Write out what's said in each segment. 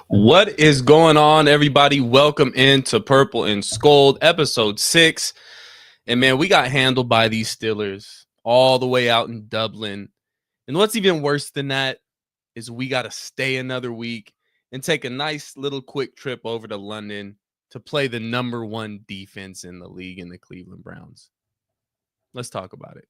What is going on, everybody? Welcome into Purple and SKOL'd, episode 6. And man, we got handled by these Steelers all the way out in Dublin. And what's even worse than that is we got to stay another week and take a nice little quick trip over to London to play the number one defense in the league in the Cleveland Browns. Let's talk about it.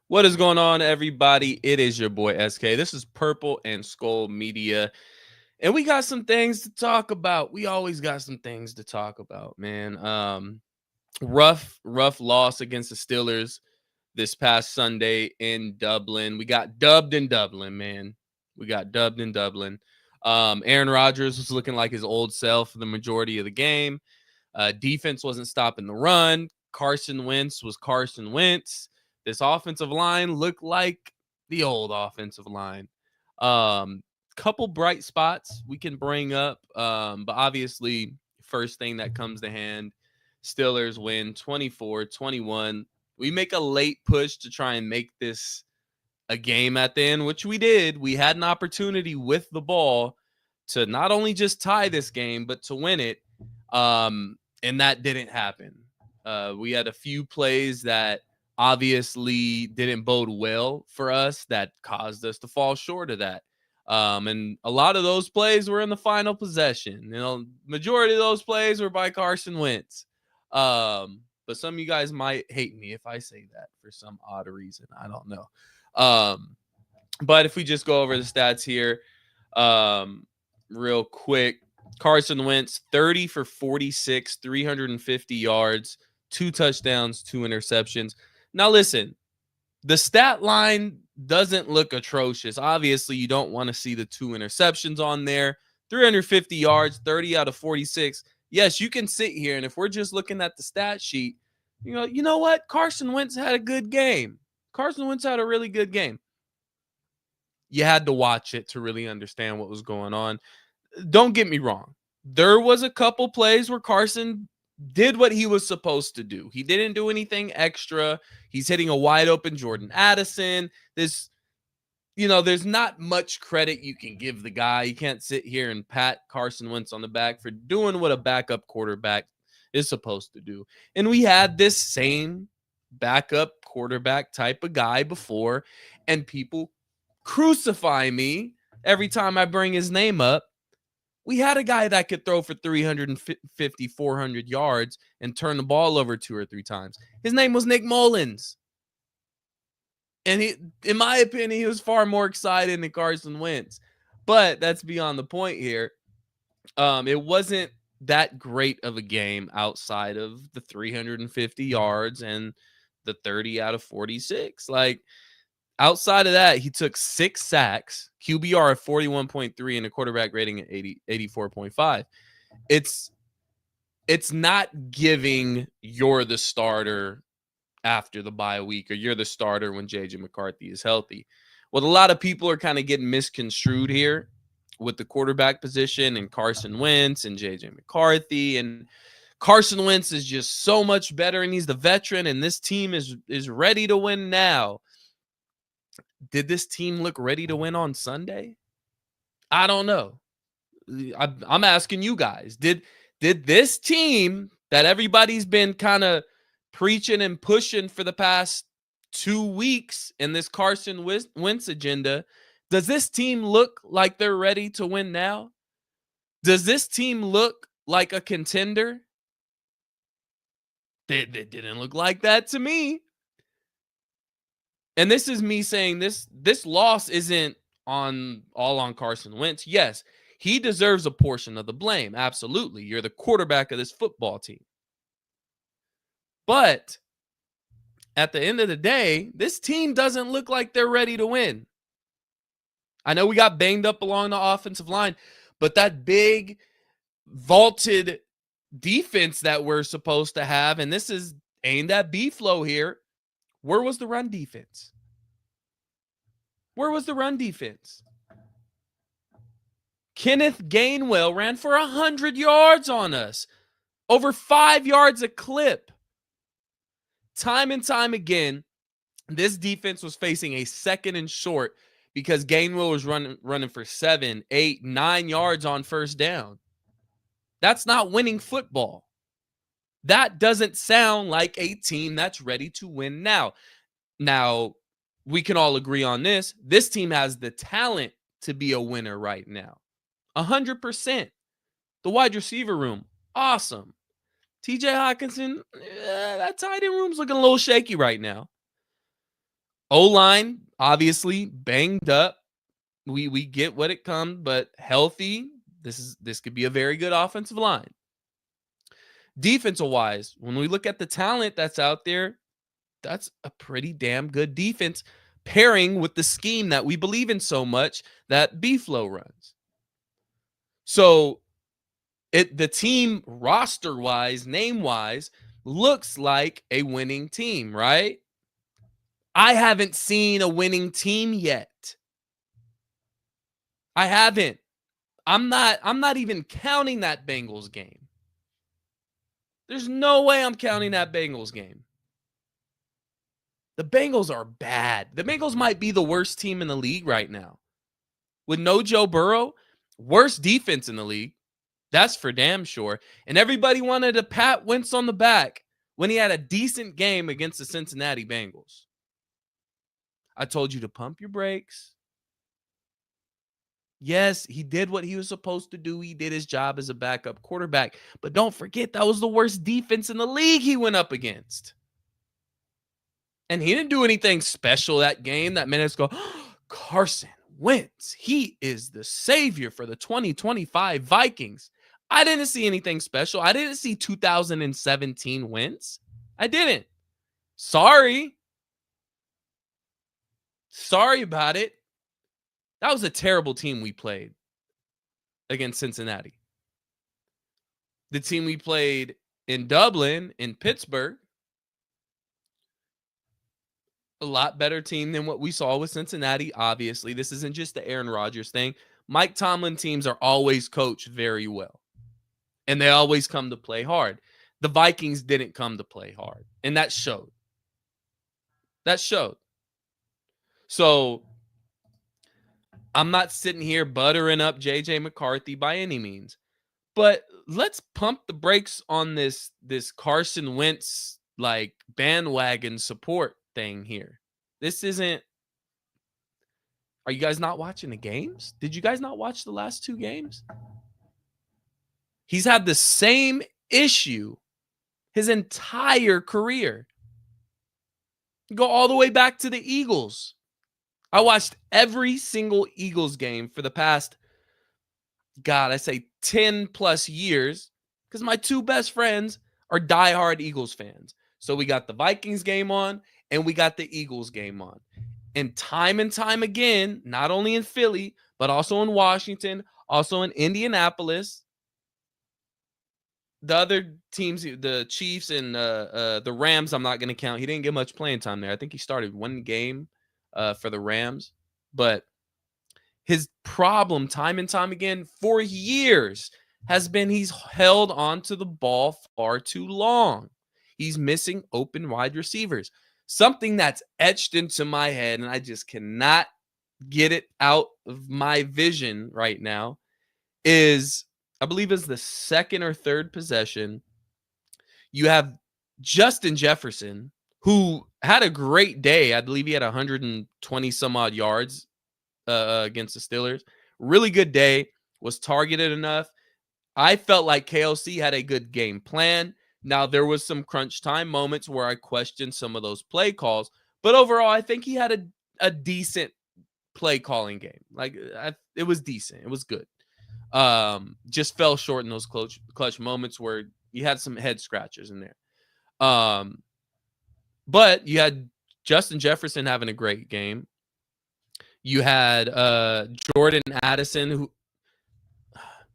What is going on, everybody? It is your boy SK. This is Purple and SKOL'd Media, and we got some things to talk about. We always got some things to talk about, man. Rough loss against the Steelers this past Sunday in Dublin. We got dubbed in Dublin, man. We got dubbed in Dublin. Aaron Rodgers was looking like his old self for the majority of the game. Defense wasn't stopping the run. Carson Wentz was Carson Wentz. This offensive line looked like the old offensive line. Couple bright spots we can bring up, but obviously, first thing that comes to hand, Steelers win 24-21. We make a late push to try and make this a game at the end, which we did. We had an opportunity with the ball to not only just tie this game, but to win it, and that didn't happen. We had a few plays that obviously didn't bode well for us that caused us to fall short of that. And a lot of those plays were in the final possession. Majority of those plays were by Carson Wentz. But some of you guys might hate me if I say that for some odd reason. I don't know. But if we just go over the stats here, real quick, Carson Wentz, 30 for 46, 350 yards, 2 touchdowns, 2 interceptions. Now, listen, the stat line doesn't look atrocious. Obviously, you don't want to see the 2 interceptions on there. 350 yards, 30 out of 46. Yes, you can sit here, and if we're just looking at the stat sheet, you know what? Carson Wentz had a good game. Carson Wentz had a really good game. You had to watch it to really understand what was going on. Don't get me wrong. There was a couple plays where Carson did what he was supposed to do. He didn't do anything extra. He's hitting a wide open Jordan Addison. There's not much credit you can give the guy. You can't sit here and pat Carson Wentz on the back for doing what a backup quarterback is supposed to do. And we had this same backup quarterback type of guy before, and people crucify me every time I bring his name up. We had a guy that could throw for 350, 400 yards and turn the ball over 2 or 3 times. His name was Nick Mullins. And in my opinion, he was far more excited than Carson Wentz. But that's beyond the point here. It wasn't that great of a game outside of the 350 yards and the 30 out of 46. Outside of that, he took 6 sacks, QBR of 41.3, and a quarterback rating at 84.5. It's not giving you're the starter after the bye week or you're the starter when J.J. McCarthy is healthy. What a lot of people are kind of getting misconstrued here with the quarterback position and Carson Wentz and J.J. McCarthy. And Carson Wentz is just so much better, and he's the veteran, and this team is ready to win now. Did this team look ready to win on Sunday? I don't know. I'm asking you guys. Did this team that everybody's been kind of preaching and pushing for the past 2 weeks in this Carson Wentz agenda, does this team look like they're ready to win now? Does this team look like a contender? It didn't look like that to me. And this is me saying this loss isn't all on Carson Wentz. Yes, he deserves a portion of the blame. Absolutely. You're the quarterback of this football team. But at the end of the day, this team doesn't look like they're ready to win. I know we got banged up along the offensive line, but that big vaulted defense that we're supposed to have, and this is aimed at B-Flow here. Where was the run defense? Where was the run defense? Kenneth Gainwell ran for 100 yards on us. Over 5 yards a clip. Time and time again, this defense was facing a second and short because Gainwell was running for 7, 8, 9 yards on first down. That's not winning football. That doesn't sound like a team that's ready to win now. Now, we can all agree on this. This team has the talent to be a winner right now. 100%. The wide receiver room, awesome. TJ Hawkinson, that tight end room's looking a little shaky right now. O-line, obviously, banged up. We get what it comes, but healthy. This could be a very good offensive line. Defensive-wise, when we look at the talent that's out there, that's a pretty damn good defense pairing with the scheme that we believe in so much that B-Flow runs. So the team roster-wise, name-wise, looks like a winning team, right? I haven't seen a winning team yet. I haven't. I'm not even counting that Bengals game. There's no way I'm counting that Bengals game. The Bengals are bad. The Bengals might be the worst team in the league right now. With no Joe Burrow, worst defense in the league. That's for damn sure. And everybody wanted to pat Wentz on the back when he had a decent game against the Cincinnati Bengals. I told you to pump your brakes. Yes, he did what he was supposed to do. He did his job as a backup quarterback. But don't forget, that was the worst defense in the league he went up against. And he didn't do anything special that game that made us go, Carson Wentz, he is the savior for the 2025 Vikings. I didn't see anything special. I didn't see 2017 Wentz. I didn't. Sorry about it. That was a terrible team we played against Cincinnati. The team we played in Dublin, in Pittsburgh, a lot better team than what we saw with Cincinnati, obviously. This isn't just the Aaron Rodgers thing. Mike Tomlin teams are always coached very well, and they always come to play hard. The Vikings didn't come to play hard, and that showed. So I'm not sitting here buttering up J.J. McCarthy by any means, but let's pump the brakes on this Carson Wentz like bandwagon support thing here. This isn't. Are you guys not watching the games? Did you guys not watch the last 2 games? He's had the same issue his entire career. Go all the way back to the Eagles. I watched every single Eagles game for the past, God, I say 10 plus years, because my 2 best friends are diehard Eagles fans. So we got the Vikings game on and we got the Eagles game on. And time again, not only in Philly, but also in Washington, also in Indianapolis. The other teams, the Chiefs and the Rams, I'm not going to count. He didn't get much playing time there. I think he started 1 game for the Rams. But his problem time and time again for years has been he's held onto the ball far too long. He's missing open wide receivers. Something that's etched into my head, and I just cannot get it out of my vision right now, is I believe is the second or third possession. You have Justin Jefferson, who had a great day. I believe he had 120 some odd yards against the Steelers. Really good day. Was targeted enough. I felt like KOC had a good game plan. Now, there was some crunch time moments where I questioned some of those play calls. But overall, I think he had a decent play calling game. Like, it was decent. It was good. Just fell short in those clutch moments where you had some head scratchers in there. But you had Justin Jefferson having a great game. You had Jordan Addison, who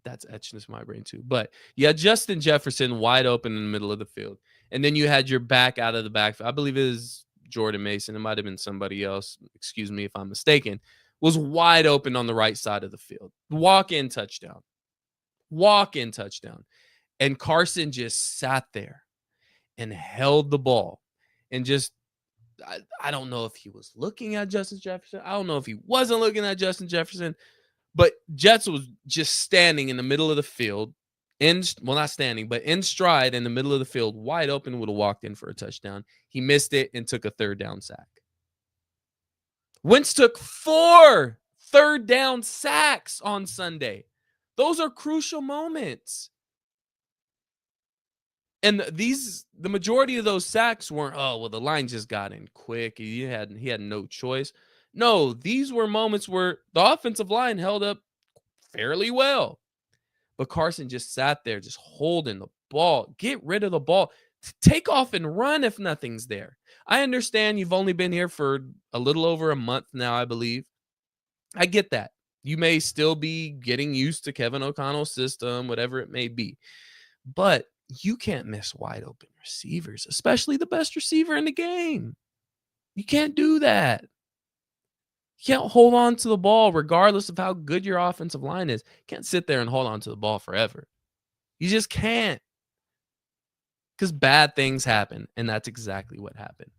That's etched into my brain too. But you had Justin Jefferson wide open in the middle of the field. And then you had your back out of the backfield. I believe it is Jordan Mason. It might have been somebody else. Excuse me if I'm mistaken. Was wide open on the right side of the field. Walk in touchdown. Walk in touchdown. And Carson just sat there and held the ball and just, I don't know if he was looking at Justin Jefferson. I don't know if he wasn't looking at Justin Jefferson. But Jets was just standing in the middle of the field, not standing, but in stride in the middle of the field, wide open, would have walked in for a touchdown. He missed it and took a third down sack. Wentz took 4 third down sacks on Sunday. Those are crucial moments. And the majority of those sacks weren't, oh, well, the line just got in quick. He had no choice. No, these were moments where the offensive line held up fairly well. But Carson just sat there, just holding the ball. Get rid of the ball. Take off and run if nothing's there. I understand you've only been here for a little over a month now, I believe. I get that. You may still be getting used to Kevin O'Connell's system, whatever it may be. But you can't miss wide open receivers, especially the best receiver in the game. You can't do that. You can't hold on to the ball regardless of how good your offensive line is. You can't sit there and hold on to the ball forever. You just can't. Because bad things happen, and that's exactly what happened.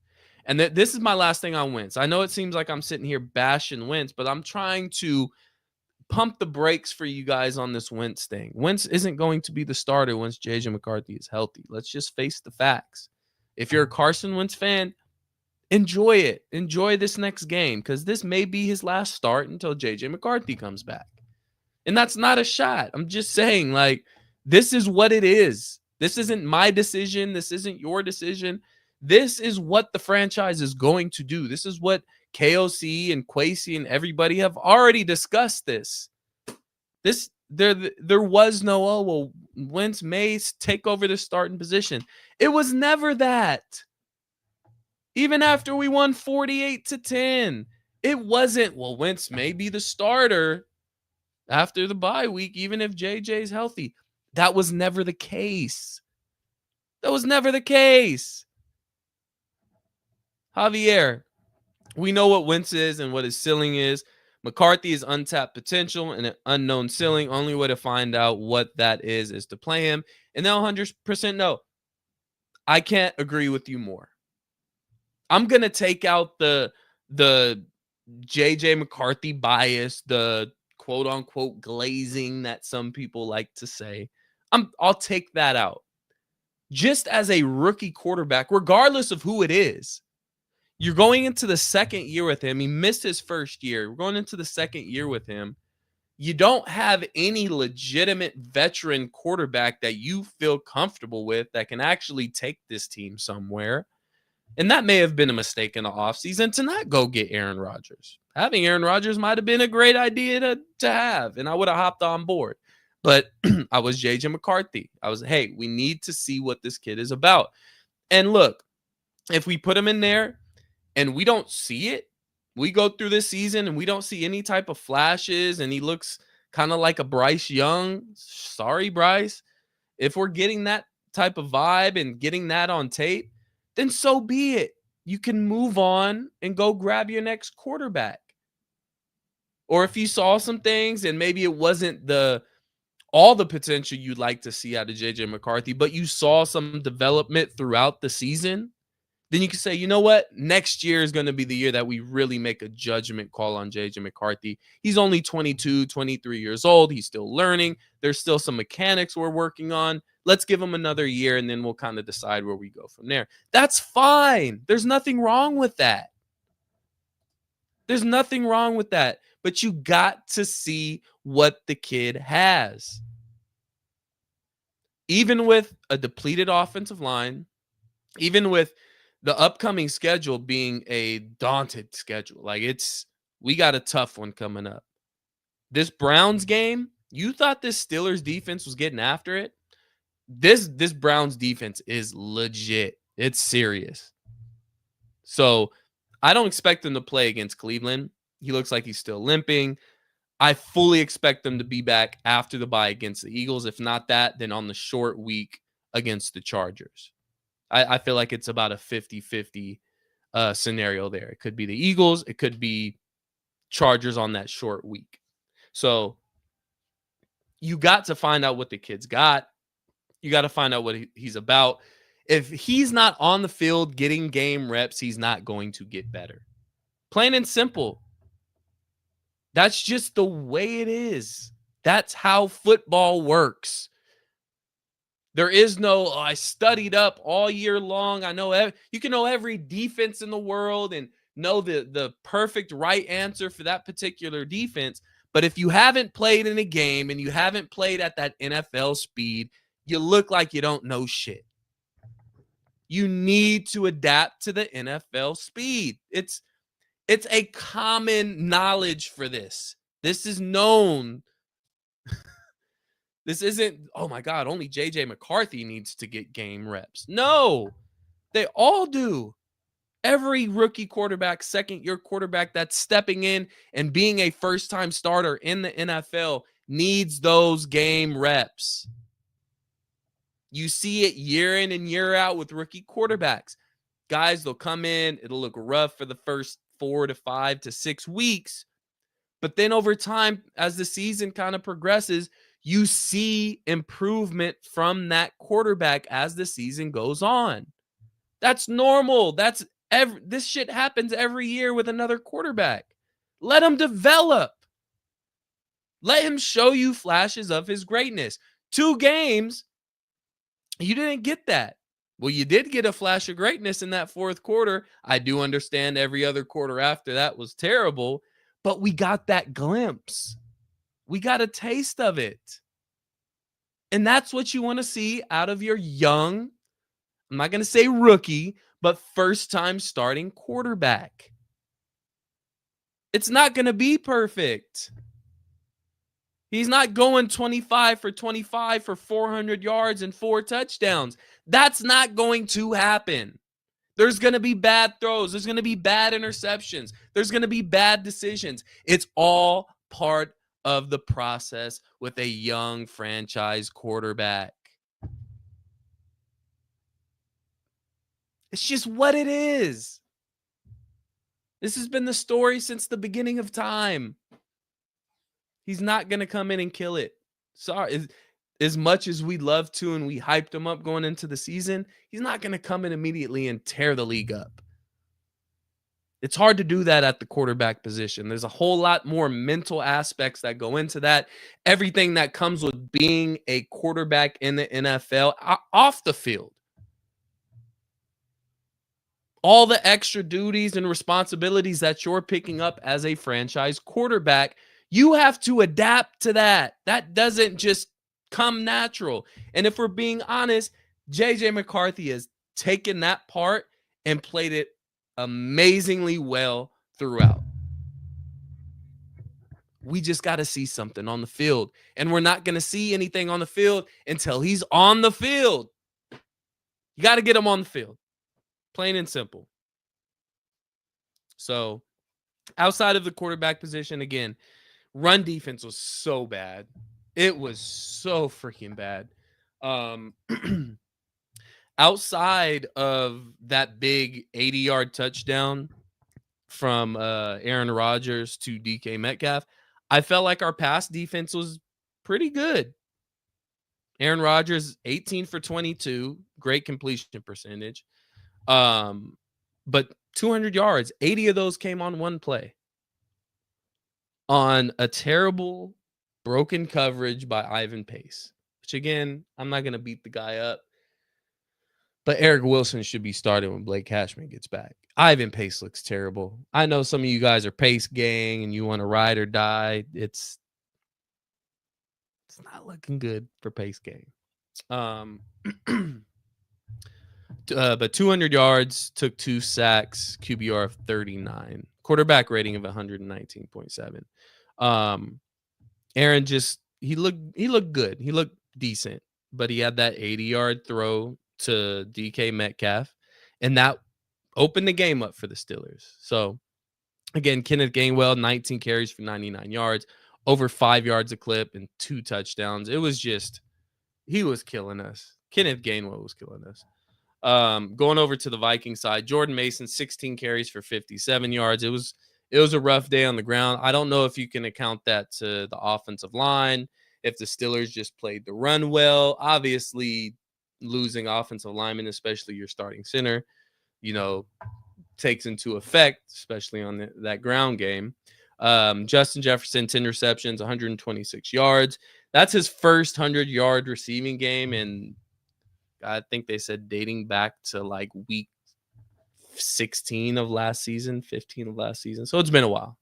And this is my last thing on Wentz. I know it seems like I'm sitting here bashing Wentz, but I'm trying to pump the brakes for you guys on this Wentz thing. Wentz isn't going to be the starter once J.J. McCarthy is healthy. Let's just face the facts. If you're a Carson Wentz fan, enjoy it. Enjoy this next game because this may be his last start until J.J. McCarthy comes back. And that's not a shot. I'm just saying, like, this is what it is. This isn't my decision. This isn't your decision. This is what the franchise is going to do. This is what KOC and Kwesi and everybody have already discussed this. There was no, oh, well, Wentz may take over the starting position. It was never that. Even after we won 48-10, it wasn't, well, Wentz may be the starter after the bye week, even if JJ's healthy. That was never the case. That was never the case. Javier, we know what Wentz is and what his ceiling is. McCarthy is untapped potential and an unknown ceiling. Only way to find out what that is to play him. And they'll 100% know. I can't agree with you more. I'm going to take out the JJ McCarthy bias, the quote unquote glazing that some people like to say. I'll take that out. Just as a rookie quarterback, regardless of who it is, you're going into the second year with him. He missed his first year. We're going into the second year with him. You don't have any legitimate veteran quarterback that you feel comfortable with that can actually take this team somewhere. And that may have been a mistake in the offseason to not go get Aaron Rodgers. Having Aaron Rodgers might have been a great idea to have, and I would have hopped on board. But I was J.J. McCarthy. I was, hey, we need to see what this kid is about. And look, if we put him in there and we don't see it, we go through this season and we don't see any type of flashes and he looks kind of like a Bryce Young. Sorry, Bryce. If we're getting that type of vibe and getting that on tape, then so be it. You can move on and go grab your next quarterback. Or if you saw some things and maybe it wasn't all the potential you'd like to see out of JJ McCarthy, but you saw some development throughout the season, then you can say, you know what? Next year is going to be the year that we really make a judgment call on JJ McCarthy. He's only 22, 23 years old. He's still learning. There's still some mechanics we're working on. Let's give him another year, and then we'll kind of decide where we go from there. That's fine. There's nothing wrong with that. There's nothing wrong with that. But you got to see what the kid has. Even with a depleted offensive line, even with the upcoming schedule being a daunted schedule, like we got a tough one coming up. This Browns game, you thought this Steelers defense was getting after it? This Browns defense is legit. It's serious. So I don't expect him to play against Cleveland. He looks like he's still limping. I fully expect them to be back after the bye against the Eagles. If not that, then on the short week against the Chargers. I feel like it's about a 50-50 scenario there. It could be the Eagles. It could be Chargers on that short week. So you got to find out what the kid's got. You got to find out what he's about. If he's not on the field getting game reps, he's not going to get better. Plain and simple. That's just the way it is. That's how football works. There is no, oh, I studied up all year long. I know you can know every defense in the world and know the perfect right answer for that particular defense. But if you haven't played in a game and you haven't played at that NFL speed, you look like you don't know shit. You need to adapt to the NFL speed. It's a common knowledge for this. This is known. This isn't, oh my God, only JJ McCarthy needs to get game reps. No, they all do. Every rookie quarterback, second-year quarterback that's stepping in and being a first-time starter in the NFL needs those game reps. You see it year in and year out with rookie quarterbacks. Guys, they'll come in, it'll look rough for the first 4 to 5 to 6 weeks. But then over time, as the season kind of progresses, you see improvement from that quarterback as the season goes on. That's normal. This shit happens every year with another quarterback. Let him develop. Let him show you flashes of his greatness. 2 games, you didn't get that. Well, you did get a flash of greatness in that fourth quarter. I do understand every other quarter after that was terrible, but we got that glimpse. We got a taste of it. And that's what you want to see out of your young, I'm not going to say rookie, but first-time starting quarterback. It's not going to be perfect. He's not going 25 for 25 for 400 yards and 4 touchdowns. That's not going to happen. There's going to be bad throws. There's going to be bad interceptions. There's going to be bad decisions. It's all part of the process with a young franchise quarterback. It's just what it is. This has been the story since the beginning of time. He's not going to come in and kill it. Sorry. As much as we'd love to and we hyped him up going into the season, he's not going to come in immediately and tear the league up. It's hard to do that at the quarterback position. There's a whole lot more mental aspects that go into that. Everything that comes with being a quarterback in the NFL off the field. All the extra duties and responsibilities that you're picking up as a franchise quarterback, you have to adapt to that. That doesn't just come natural. And if we're being honest, JJ McCarthy has taken that part and played it amazingly well throughout. We just got to see something on the field. And we're not going to see anything on the field until he's on the field. You got to get him on the field. Plain and simple. So, outside of the quarterback position, again, run defense was so bad. It was so freaking bad. Outside of that big 80-yard touchdown from Aaron Rodgers to DK Metcalf, I felt like our pass defense was pretty good. Aaron Rodgers, 18 for 22, great completion percentage. But 200 yards, 80 of those came on one play. On a terrible broken coverage by Ivan Pace, which again, I'm not going to beat the guy up. But Eric Wilson should be starting when Blake Cashman gets back. Ivan Pace looks terrible. I know some of you guys are Pace gang and you want to ride or die. It's not looking good for Pace gang. But 200 yards, took 2 sacks, QBR of 39, quarterback rating of 119.7. Aaron he looked good. He looked decent, but he had that 80-yard throw to DK Metcalf, and that opened the game up for the Steelers. So again, Kenneth Gainwell, 19 carries for 99 yards. over 5 yards a clip and 2 touchdowns. It was just he was killing us. Kenneth Gainwell was killing us. Going over to the Viking side, Jordan Mason, 16 carries for 57 yards. It was a rough day on the ground. I don't know if you can account that to the offensive line, if the Steelers just played the run well. Obviously, losing offensive linemen, especially your starting center, you know, takes into effect, especially on that ground game. Justin Jefferson, 10 receptions, 126 yards. That's his first 100-yard receiving game, and I think they said dating back to like week 16 of last season, 15 of last season. So it's been a while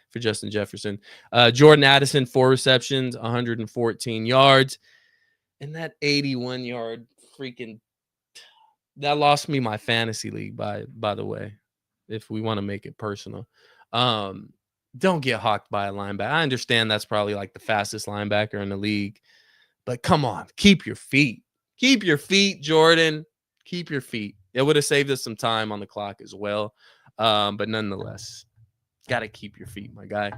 for Justin Jefferson. Jordan Addison, 4 receptions, 114 yards. And that 81-yard freaking that lost me my fantasy league, by the way, if we want to make it personal. Don't get hawked by a linebacker. I understand that's probably like the fastest linebacker in the league, but come on, keep your feet. Keep your feet, Jordan. Keep your feet. It would have saved us some time on the clock as well. But nonetheless, got to keep your feet, my guy.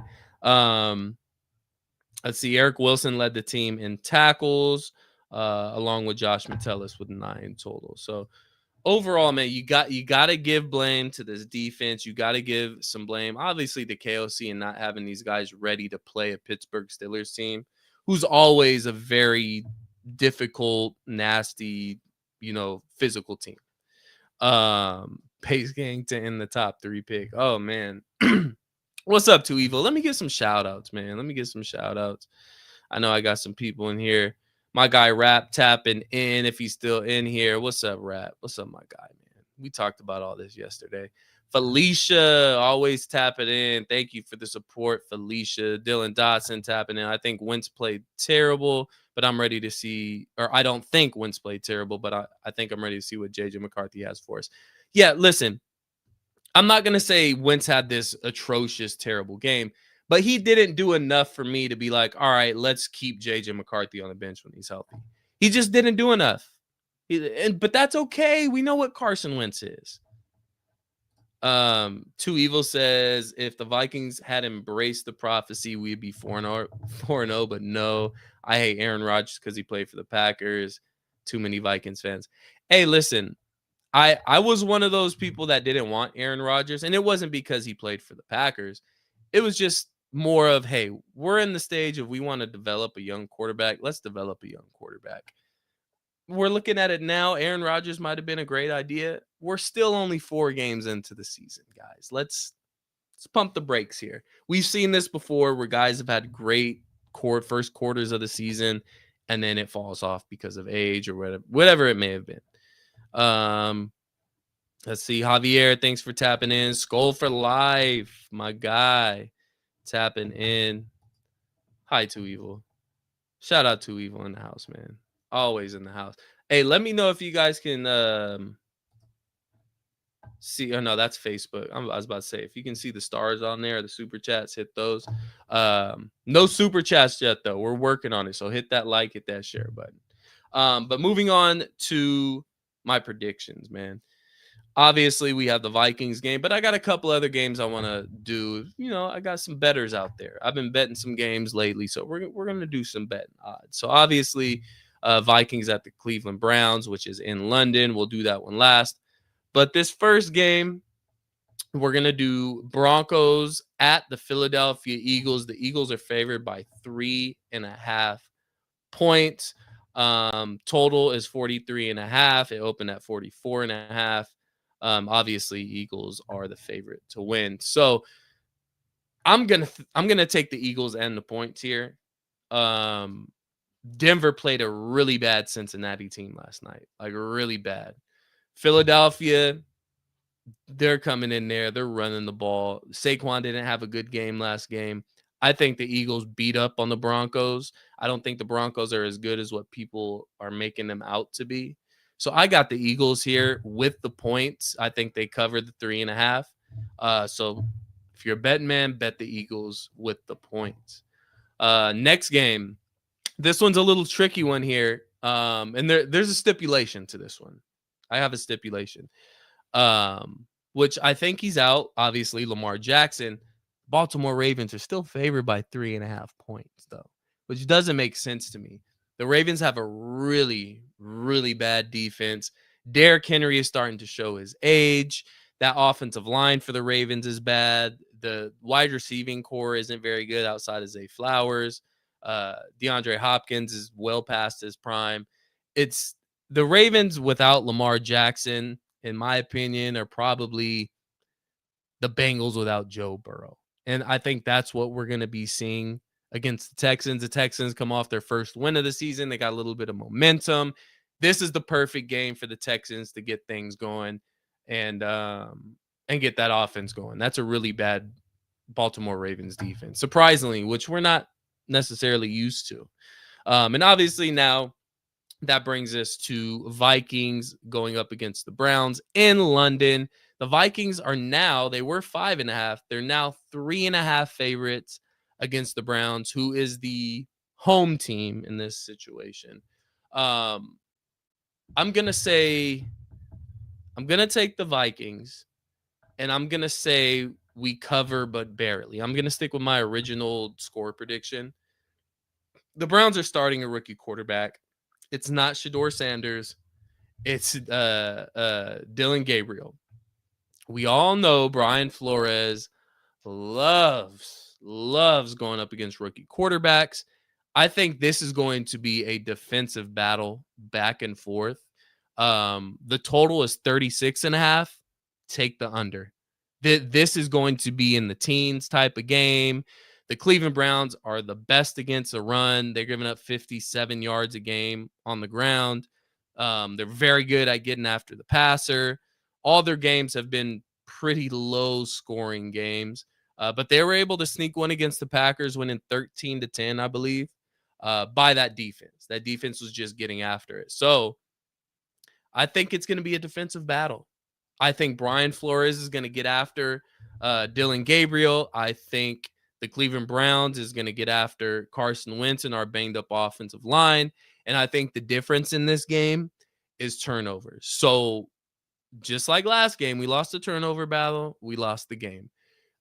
Let's see. Eric Wilson led the team in tackles, along with Josh Metellus with 9 total. So overall, man, you got to give blame to this defense. You got to give some blame, obviously, to KOC and not having these guys ready to play a Pittsburgh Steelers team, who's always a very difficult, nasty, physical team. Pace Gang to end the top 3 pick. Oh man. What's up, Too Evil? Let me get some shout outs, man. Let me get some shout outs. I know I got some people in here. My guy Rap tapping in if he's still in here. What's up, Rap? What's up, my guy, man? We talked about all this yesterday. Felicia always tapping in. Thank you for the support, Felicia. Dylan Dotson tapping in. I think Wentz played terrible, but I'm ready to see, or I don't think Wentz played terrible, but I think I'm ready to see what JJ McCarthy has for us. Yeah, listen, I'm not going to say Wentz had this atrocious, terrible game, but he didn't do enough for me to be like, all right, let's keep JJ McCarthy on the bench when he's healthy. He just didn't do enough. But that's okay. We know what Carson Wentz is. Too Evil says if the Vikings had embraced the prophecy, we'd be 4-0, but no. I hate Aaron Rodgers because he played for the Packers. Too many Vikings fans. Hey, listen, I was one of those people that didn't want Aaron Rodgers, and it wasn't because he played for the Packers. It was just more of, hey, we're in the stage of we want to develop a young quarterback. Let's develop a young quarterback. We're looking at it now. Aaron Rodgers might have been a great idea. We're still only 4 games into the season, guys. Let's pump the brakes here. We've seen this before where guys have had great first quarters of the season, and then it falls off because of age or whatever it may have been. Let's see. Javier, thanks for tapping in. SKOL'd for life, my guy. Tapping in. Hi, Too Evil. Shout out Too Evil in the house, man. Always in the house. Hey, let me know if you guys can see. Oh no, that's Facebook. I was about to say, if you can see the stars on there, the super chats, hit those. No super chats yet though. We're working on it, so hit that like, hit that share button. But moving on to my predictions, man. Obviously, we have the Vikings game, but I got a couple other games I want to do. I got some bettors out there. I've been betting some games lately, so we're going to do some betting odds. So obviously, Vikings at the Cleveland Browns, which is in London. We'll do that one last. But this first game, we're going to do Broncos at the Philadelphia Eagles. The Eagles are favored by 3.5 points. Total is 43.5. It opened at 44.5. Obviously, Eagles are the favorite to win. So I'm gonna take the Eagles and the points here. Denver played a really bad Cincinnati team last night, like really bad. Philadelphia, they're coming in there. They're running the ball. Saquon didn't have a good game last game. I think the Eagles beat up on the Broncos. I don't think the Broncos are as good as what people are making them out to be. So I got the Eagles here with the points. I think they covered the 3.5. So if you're a betting man, bet the Eagles with the points. Next game. This one's a little tricky one here. And there's a stipulation to this one. I have a stipulation. Which I think he's out. Obviously, Lamar Jackson. Baltimore Ravens are still favored by 3.5 points, though, which doesn't make sense to me. The Ravens have a really, really bad defense. Derrick Henry is starting to show his age. That offensive line for the Ravens is bad. The wide receiving core isn't very good outside of Zay Flowers. DeAndre Hopkins is well past his prime. It's the Ravens without Lamar Jackson, in my opinion, are probably the Bengals without Joe Burrow. And I think that's what we're going to be seeing against the Texans. The Texans come off their first win of the season. They got a little bit of momentum. This is the perfect game for the Texans to get things going and get that offense going. That's a really bad Baltimore Ravens defense, surprisingly, which we're not necessarily used to. And obviously now that brings us to Vikings going up against the Browns in London. The Vikings are now, they were 5.5. They're now 3.5 favorites against the Browns, who is the home team in this situation. I'm going to take the Vikings, and I'm going to say we cover, but barely. I'm going to stick with my original score prediction. The Browns are starting a rookie quarterback. It's not Shedeur Sanders. It's Dillon Gabriel. We all know Brian Flores loves going up against rookie quarterbacks. I think this is going to be a defensive battle back and forth. The total is 36.5. Take the under. This is going to be in the teens type of game. The Cleveland Browns are the best against a run. They're giving up 57 yards a game on the ground. They're very good at getting after the passer. All their games have been pretty low scoring games, but they were able to sneak one against the Packers, winning 13-10, I believe, by that defense. That defense was just getting after it. So I think it's going to be a defensive battle. I think Brian Flores is going to get after Dillon Gabriel. I think the Cleveland Browns is going to get after Carson Wentz and our banged up offensive line. And I think the difference in this game is turnovers. So just like last game, we lost the turnover battle. We lost the game.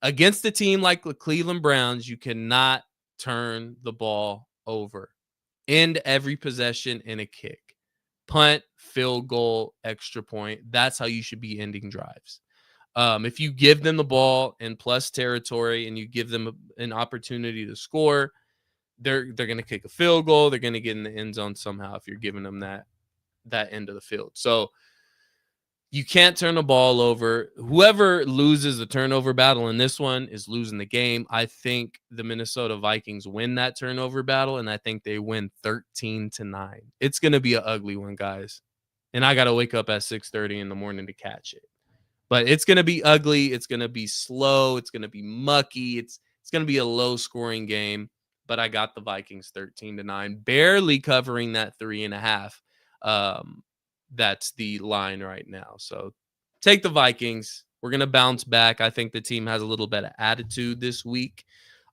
Against a team like the Cleveland Browns, you cannot turn the ball over. End every possession in a kick. Punt, field goal, extra point. That's how you should be ending drives. If you give them the ball in plus territory and you give them an opportunity to score, they're going to kick a field goal. They're going to get in the end zone somehow if you're giving them that end of the field. So you can't turn the ball over. Whoever loses the turnover battle in this one is losing the game. I think the Minnesota Vikings win that turnover battle, and I think they win 13-9. It's going to be an ugly one, guys. And I got to wake up at 6:30 in the morning to catch it. But it's going to be ugly. It's going to be slow. It's going to be mucky. It's going to be a low-scoring game. But I got the Vikings 13-9, barely covering that 3.5. That's the line right now. So take the Vikings. We're going to bounce back. I think the team has a little bit of attitude this week.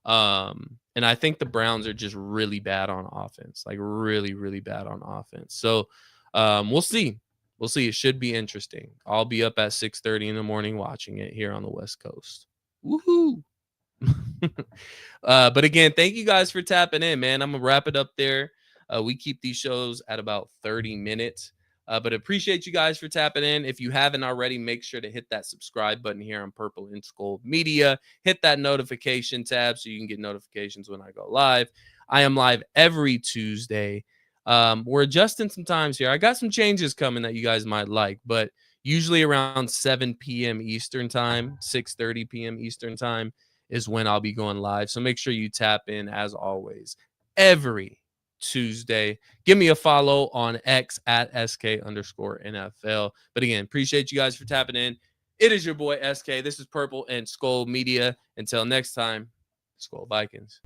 And I think the Browns are just really bad on offense, like really, really bad on offense. So we'll see. We'll see. It should be interesting. I'll be up at 6:30 in the morning watching it here on the West Coast. Woohoo. But again, thank you guys for tapping in, man. I'm going to wrap it up there. We keep these shows at about 30 minutes. But appreciate you guys for tapping in. If you haven't already, make sure to hit that subscribe button here on Purple&SKOL'd Media. Hit that notification tab so you can get notifications when I go live. I am live every Tuesday. We're adjusting some times here. I got some changes coming that you guys might like, but usually around 7 p.m. Eastern time, 6:30 p.m. Eastern time is when I'll be going live. So make sure you tap in as always every Tuesday. Give me a follow on X at SK_NFL. But again, appreciate you guys for tapping in. It is your boy SK. This is Purple&SKOL'd Media. Until next time, SKOL Vikings.